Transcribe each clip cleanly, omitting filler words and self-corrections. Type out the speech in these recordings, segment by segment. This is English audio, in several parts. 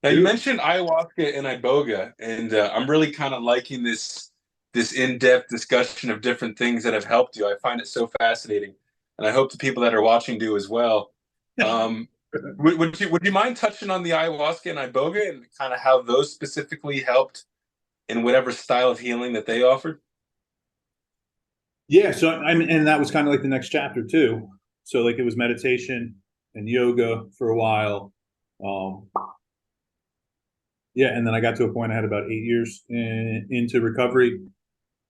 Now you mentioned ayahuasca and iboga, and I'm really kind of liking this in-depth discussion of different things that have helped you. I find it so fascinating, and I hope the people that are watching do as well. Um, would you mind touching on the ayahuasca and iboga and kind of how those specifically helped in whatever style of healing that they offered? Yeah, so I mean, and that was kind of like the next chapter too. So like it was meditation and yoga for a while. Um, yeah, and then I got to a point I had about 8 years into recovery,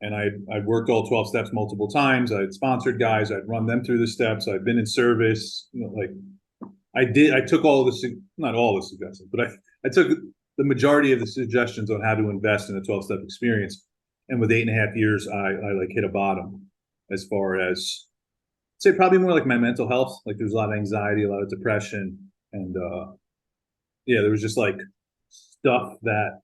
and I'd worked all 12 steps multiple times. I'd sponsored guys, I'd run them through the steps. I'd been in service, like I took all of the, not all the suggestions, but I took the majority of the suggestions on how to invest in a 12-step experience. And with 8.5 years, I like hit a bottom as far as, say, probably more like my mental health. Like there's a lot of anxiety, a lot of depression. And yeah, there was just like stuff that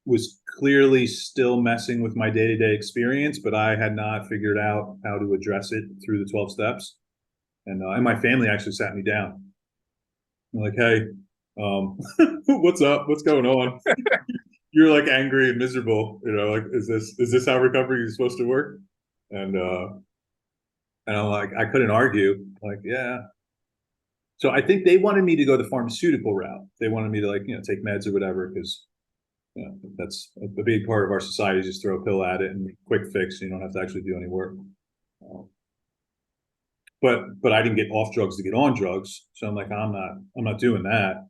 was clearly still messing with my day-to-day experience, but I had not figured out how to address it through the 12 steps. And my family actually sat me down. They're like, hey, what's up? What's going on? You're like angry and miserable. Like, is this how recovery is supposed to work? And and I'm like, I couldn't argue. Like, yeah. So I think they wanted me to go the pharmaceutical route. They wanted me to like, take meds or whatever, because that's a big part of our society. Just throw a pill at it and quick fix. You don't have to actually do any work. Um, but I didn't get off drugs to get on drugs, so I'm like, I'm not doing that.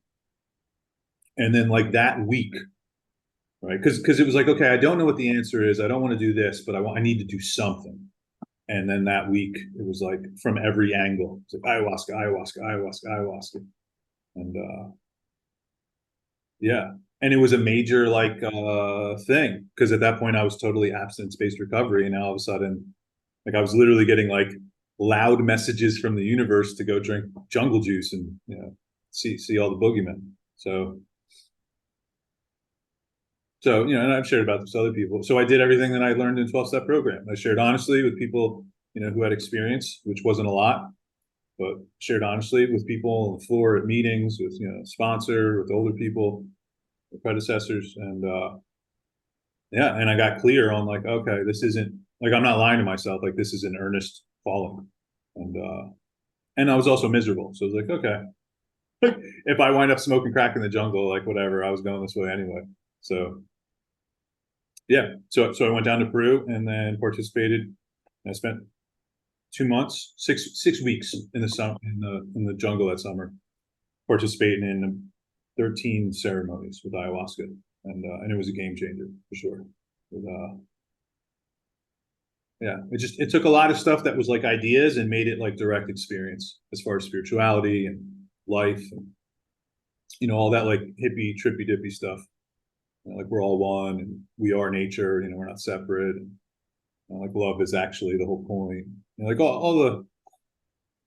And then like that week, right? Because it was like, okay, I don't know what the answer is. I don't want to do this, but I need to do something. And then that week, it was like from every angle. It's like ayahuasca, ayahuasca, ayahuasca, ayahuasca, and yeah. And it was a major like thing, because at that point I was totally abstinence-based recovery, and now all of a sudden, like I was literally getting like loud messages from the universe to go drink jungle juice and see all the boogeymen. So, and I've shared about this with other people. So I did everything that I learned in 12-step program. I shared honestly with people, who had experience, which wasn't a lot, but shared honestly with people on the floor at meetings, with, sponsor, with older people, with predecessors. And yeah, and I got clear on like, okay, this isn't like, I'm not lying to myself. Like this is an earnest falling. And I was also miserable. So I was like, okay, if I wind up smoking crack in the jungle, like whatever, I was going this way anyway. So yeah, so I went down to Peru and then participated. I spent 2 months, 6 weeks in the summer in the jungle that summer, participating in 13 ceremonies with ayahuasca, and it was a game changer for sure. But, yeah, it took a lot of stuff that was like ideas and made it like direct experience as far as spirituality and life and all that like hippie trippy dippy stuff. Like we're all one and we are nature. We're not separate. And, like love is actually the whole point. Like all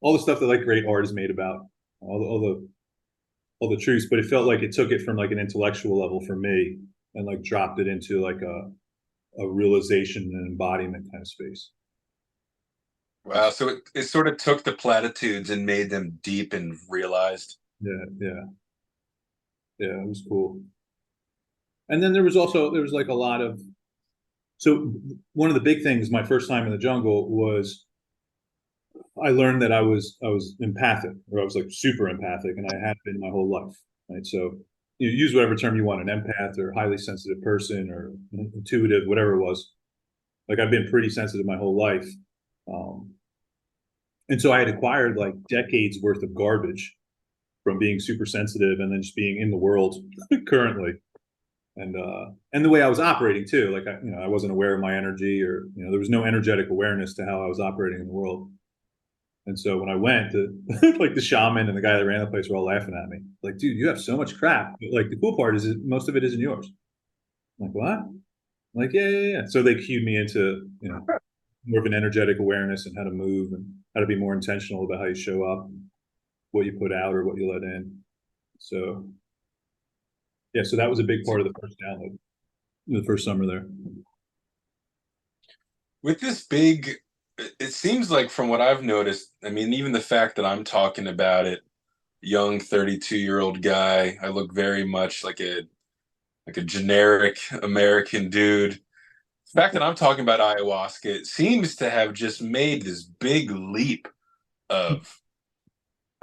the stuff that like great art is made about, all the truths. But it felt like it took it from like an intellectual level for me and like dropped it into like a realization and embodiment kind of space. Wow, so it sort of took the platitudes and made them deep and realized. Yeah, yeah, yeah. It was cool. And then there was like a lot of, so one of the big things my first time in the jungle was I learned that I was empathic, or I was like super empathic, and I had been my whole life. Right. So you use whatever term you want, an empath or highly sensitive person or intuitive, whatever it was. Like I've been pretty sensitive my whole life. Um, and so I had acquired like decades worth of garbage from being super sensitive and then just being in the world currently. And the way I was operating too, like I wasn't aware of my energy, or there was no energetic awareness to how I was operating in the world. And so when I went to like the shaman and the guy that ran the place were all laughing at me. Like, dude, you have so much crap. But, like the cool part is most of it isn't yours. I'm like, what? I'm like, yeah, yeah, yeah. So they cued me into, more of an energetic awareness and how to move and how to be more intentional about how you show up, what you put out or what you let in. So yeah, so that was a big part of the first download, the first summer there. With this it seems like from what I've noticed, I mean, even the fact that I'm talking about it, young 32-year-old guy. I look very much like a generic American dude. The fact that I'm talking about ayahuasca, it seems to have just made this big leap of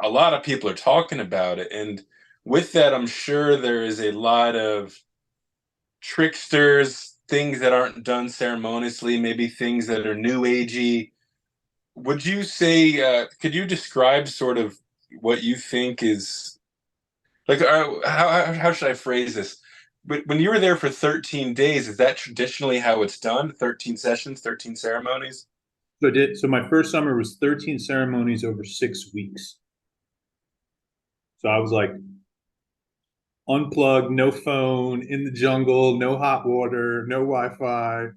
a lot of people are talking about it. And with that, I'm sure there is a lot of tricksters, things that aren't done ceremoniously, maybe things that are new agey. Would you say, could you describe sort of what you think is like, how should I phrase this? But when you were there for 13 days, is that traditionally how it's done? 13 sessions, 13 ceremonies? So my first summer was 13 ceremonies over 6 weeks. So I was like unplugged, no phone, in the jungle, no hot water, no Wi-Fi.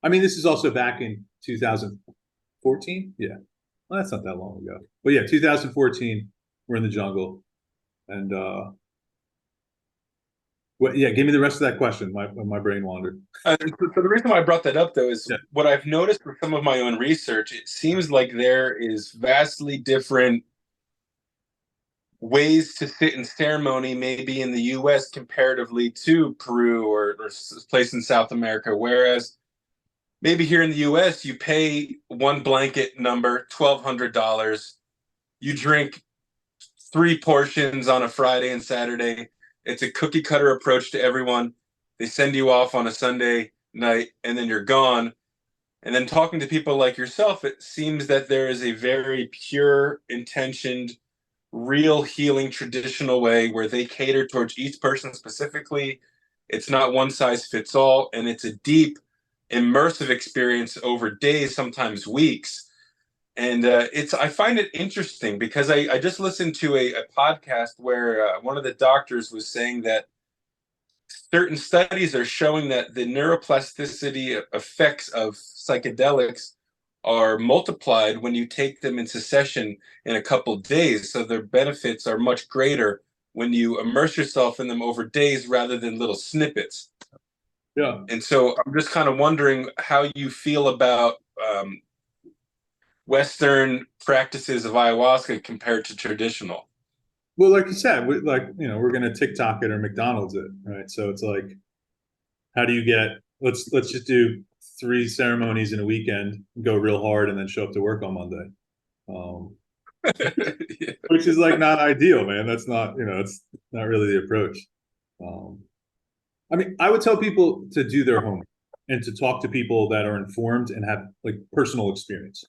I mean, this is also back in 2014. Yeah, well, that's not that long ago. But yeah, 2014, we're in the jungle, and yeah, give me the rest of that question. My brain wandered. So the reason why I brought that up, though, is Yeah. what I've noticed with some of my own research. It seems like there is vastly different ways to sit in ceremony, maybe in the U.S. comparatively to Peru or place in South America. Whereas maybe here in the U.S., you pay one blanket number, $1,200. You drink 3 portions on a Friday and Saturday. It's a cookie cutter approach to everyone. They send you off on a Sunday night and then you're gone. And then talking to people like yourself, it seems that there is a very pure, intentioned, real healing traditional way where they cater towards each person specifically. It's not one size fits all, and it's a deep, immersive experience over days, sometimes weeks. And I find it interesting because I just listened to a podcast where one of the doctors was saying that certain studies are showing that the neuroplasticity effects of psychedelics are multiplied when you take them in succession in a couple of days. So their benefits are much greater when you immerse yourself in them over days rather than little snippets. Yeah. And so I'm just kind of wondering how you feel about Western practices of ayahuasca compared to traditional. Well, like you said, we're gonna TikTok it or McDonald's it, right? So it's like, how do you get? Let's just do 3 ceremonies in a weekend, go real hard, and then show up to work on Monday. Yeah. Which is like not ideal, man. That's not, it's not really the approach. I mean, I would tell people to do their homework and to talk to people that are informed and have like personal experience,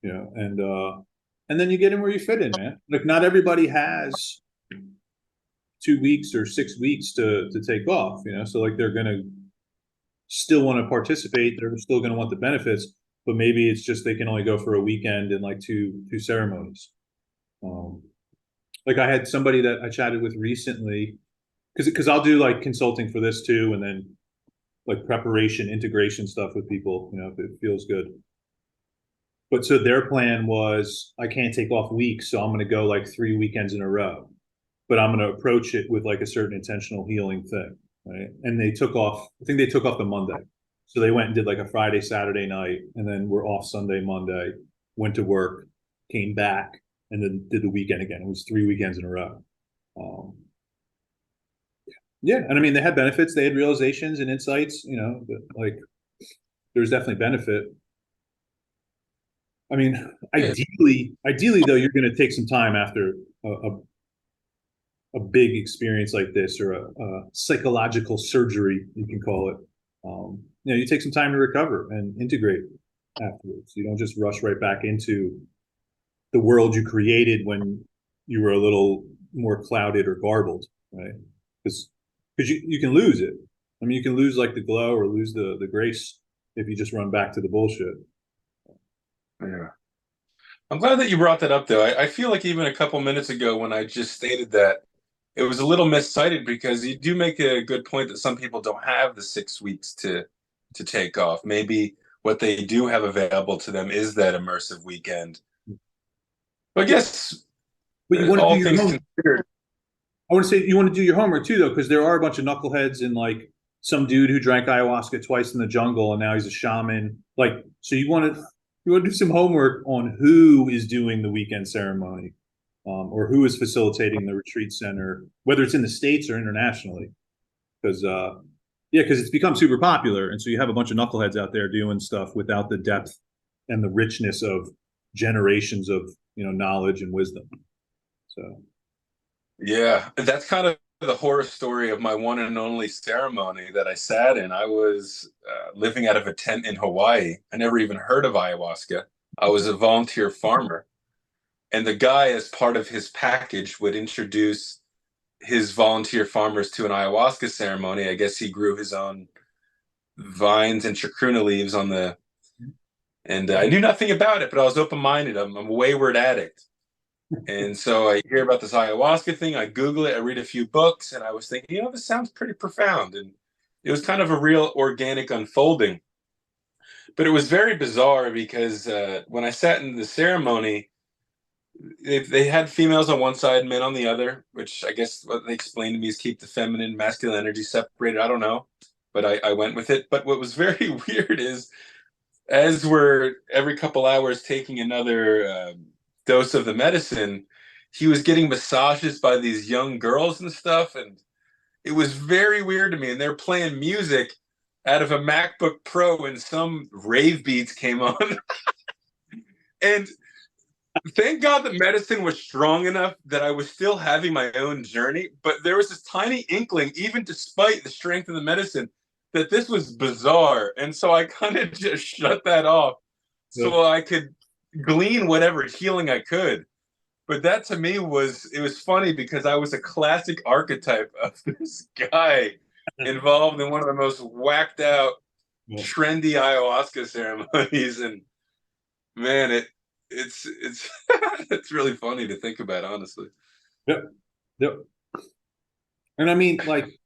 and then you get in where you fit in, man. Like not everybody has 2 weeks or 6 weeks to take off, so like they're gonna still want to participate, they're still gonna want the benefits, but maybe it's just they can only go for a weekend and like two ceremonies. Like I had somebody that I chatted with recently, because I'll do like consulting for this too, and then like preparation, integration stuff with people, if it feels good. But so their plan was, I can't take off weeks, so I'm going to go like 3 weekends in a row, but I'm going to approach it with like a certain intentional healing thing, right? And they took off, I think they took off the Monday. So they went and did like a Friday, Saturday night, and then we're off Sunday, Monday, went to work, came back, and then did the weekend again. It was 3 weekends in a row. Yeah, and I mean, they had benefits. They had realizations and insights, like there's definitely benefit. I mean, ideally though, you're going to take some time after a big experience like this, or a psychological surgery, you can call it. You take some time to recover and integrate afterwards. You don't just rush right back into the world you created when you were a little more clouded or garbled, right? Because you can lose it. I mean, you can lose like the glow or lose the grace if you just run back to the bullshit. Yeah. I'm glad that you brought that up, though. I feel like even a couple minutes ago when I just stated that, it was a little miscited because you do make a good point that some people don't have the 6 weeks to take off. Maybe what they do have available to them is that immersive weekend. But I guess But you want to do all your things homework. considered, I want to say you want to do your homework too, though, because there are a bunch of knuckleheads and like some dude who drank ayahuasca twice in the jungle and now he's a shaman. Like, so you want to do some homework on who is doing the weekend ceremony, or who is facilitating the retreat center, whether it's in the States or internationally. Because because it's become super popular, and so you have a bunch of knuckleheads out there doing stuff without the depth and the richness of generations of knowledge and wisdom. So Yeah, that's kind of the horror story of my one and only ceremony that I sat in. I was living out of a tent in Hawaii. I never even heard of ayahuasca. I was a volunteer farmer. And the guy, as part of his package, would introduce his volunteer farmers to an ayahuasca ceremony. I guess he grew his own vines and chacruna leaves on the, and I knew nothing about it, but I was open-minded. I'm a wayward addict. And so I hear about this ayahuasca thing. I Google it. I read a few books, and I was thinking, this sounds pretty profound. And it was kind of a real organic unfolding. But it was very bizarre because when I sat in the ceremony, they had females on one side, men on the other, which I guess what they explained to me is keep the feminine, masculine energy separated. I don't know, but I went with it. But what was very weird is as we're every couple hours taking another dose of the medicine, he was getting massages by these young girls and stuff. And it was very weird to me. And they're playing music out of a MacBook Pro and some rave beats came on. And thank God the medicine was strong enough that I was still having my own journey. But there was this tiny inkling, even despite the strength of the medicine, that this was bizarre. And so I kind of just shut that off so I could glean whatever healing I could. But that to me was funny because I was a classic archetype of this guy involved in one of the most whacked out, trendy ayahuasca ceremonies. And man, it's it's really funny to think about, honestly. Yep. And I mean, like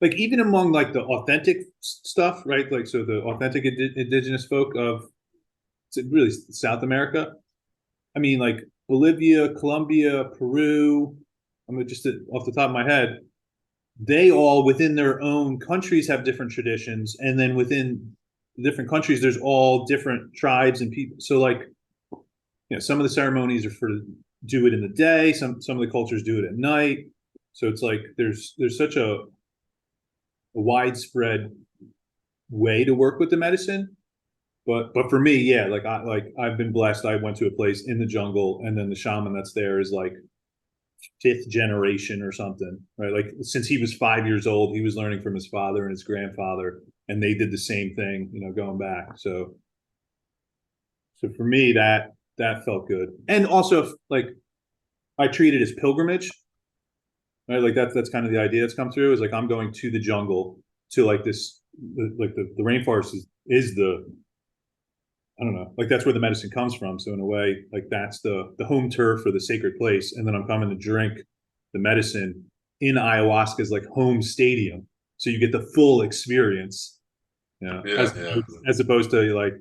even among like the authentic stuff, right? Like, so the authentic indigenous folk of really South America. I mean, like Bolivia, Colombia, Peru. I'm just off the top of my head. They all within their own countries have different traditions, and then within different countries, there's all different tribes and people. So, like, some of the ceremonies are for do it in the day. Some of the cultures do it at night. So it's like there's such a widespread way to work with the medicine. But for me, yeah, I've been blessed. I went to a place in the jungle, and then the shaman that's there is like fifth generation or something, right? Like since he was 5 years old, he was learning from his father and his grandfather, and they did the same thing, going back. So for me, that felt good, and also like I treat it as pilgrimage, right? Like that's kind of the idea that's come through is like I'm going to the jungle to like this, like the rainforest is the I don't know, like that's where the medicine comes from. So in a way, like that's the home turf for the sacred place. And then I'm coming to drink the medicine in ayahuasca's like home stadium. So you get the full experience, as opposed to like,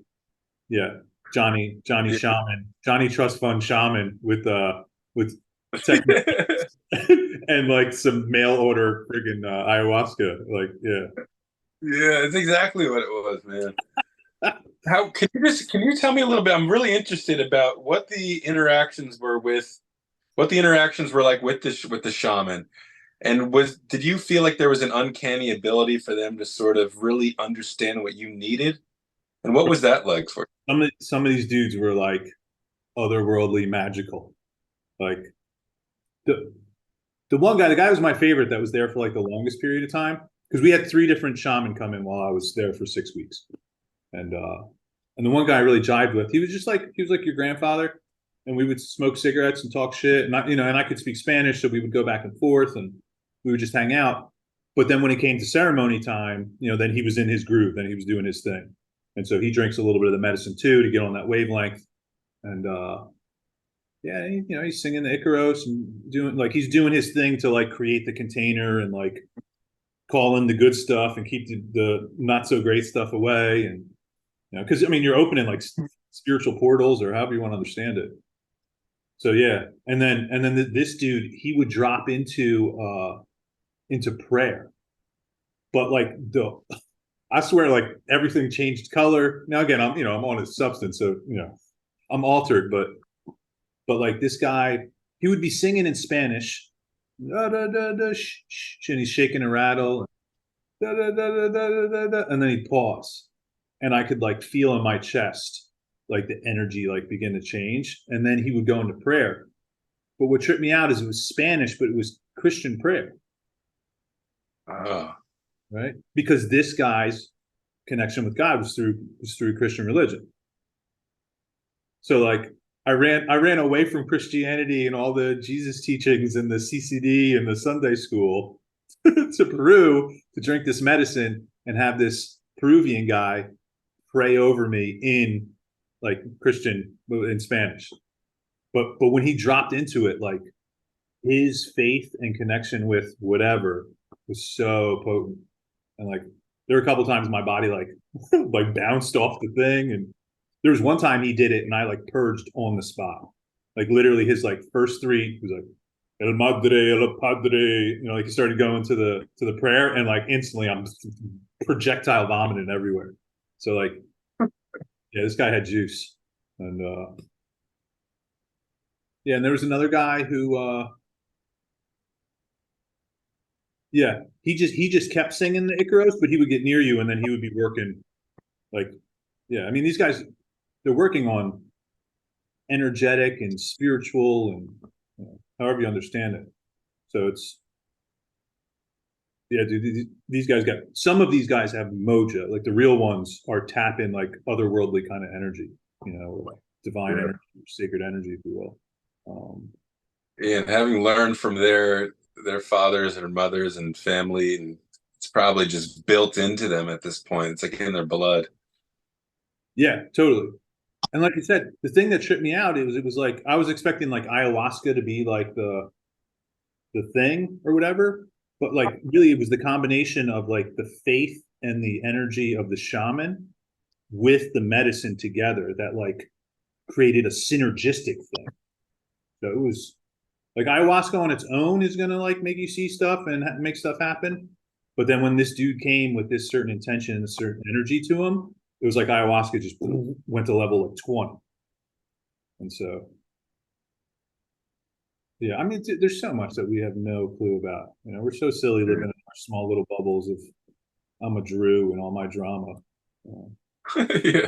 Johnny Shaman, Johnny Trust Fund Shaman with and like some mail order friggin' ayahuasca. Like, Yeah, it's exactly what it was, man. How can you tell me a little bit? I'm really interested about what the interactions were like with the shaman, and did you feel like there was an uncanny ability for them to sort of really understand what you needed, and what was that like for you? Some of these dudes were like otherworldly, magical. Like the one guy, the guy was my favorite that was there for like the longest period of time because we had 3 different shaman come in while I was there for 6 weeks. And the one guy I really jived with, he was like your grandfather, and we would smoke cigarettes and talk shit, and I could speak Spanish, so we would go back and forth, and we would just hang out. But then when it came to ceremony time, then he was in his groove, then he was doing his thing, and so he drinks a little bit of the medicine too to get on that wavelength, and he's singing the Icaros and he's doing his thing to like create the container and like call in the good stuff and keep the not so great stuff away, and because I mean you're opening like spiritual portals or however you want to understand it. So yeah, and then this dude, he would drop into prayer, but like I swear like everything changed color. Now again, I'm on a substance, so I'm altered, but But like this guy, he would be singing in Spanish, da, da, da, da, and he's shaking a rattle, da, da, da, da, da, da, da, and then he'd pause, and I could like feel in my chest like the energy like begin to change, and then he would go into prayer. But what tripped me out is it was Spanish, but it was Christian prayer. Oh. Right? Because this guy's connection with God was through Christian religion. So like I ran away from Christianity and all the Jesus teachings and the CCD and the Sunday school to Peru to drink this medicine and have this Peruvian guy pray over me in like Christian in Spanish. But when he dropped into it, like his faith and connection with whatever was so potent. And like there were a couple times my body like like bounced off the thing, and there was one time he did it and I like purged on the spot. Like literally his like first three, he was like El Madre, El Padre, you know, like he started going to the prayer, and like instantly I'm projectile vomiting everywhere. So like yeah, this guy had juice. And yeah, and there was another guy who yeah, he just kept singing the Icaros, but he would get near you and then he would be working like yeah, I mean these guys they're working on energetic and spiritual and you know, however you understand it. So it's yeah, dude, these guys got some of these guys have moja, like the real ones are tapping like otherworldly kind of energy, you know, like divine energy, sacred energy, if you will. And having learned from their fathers and mothers and family, and it's probably just built into them at this point. It's like in their blood. Yeah, totally. And like you said, the thing that tripped me out is it was like I was expecting like ayahuasca to be like the thing or whatever, but like really it was the combination of like the faith and the energy of the shaman with the medicine together that like created a synergistic thing. So it was like ayahuasca on its own is gonna like make you see stuff and make stuff happen. But then when this dude came with this certain intention and a certain energy to him, it was like ayahuasca just went to level like 20. And so, yeah, I mean, there's so much that we have no clue about. You know, we're so silly living in our small little bubbles of I'm a Drew and all my drama. Yeah.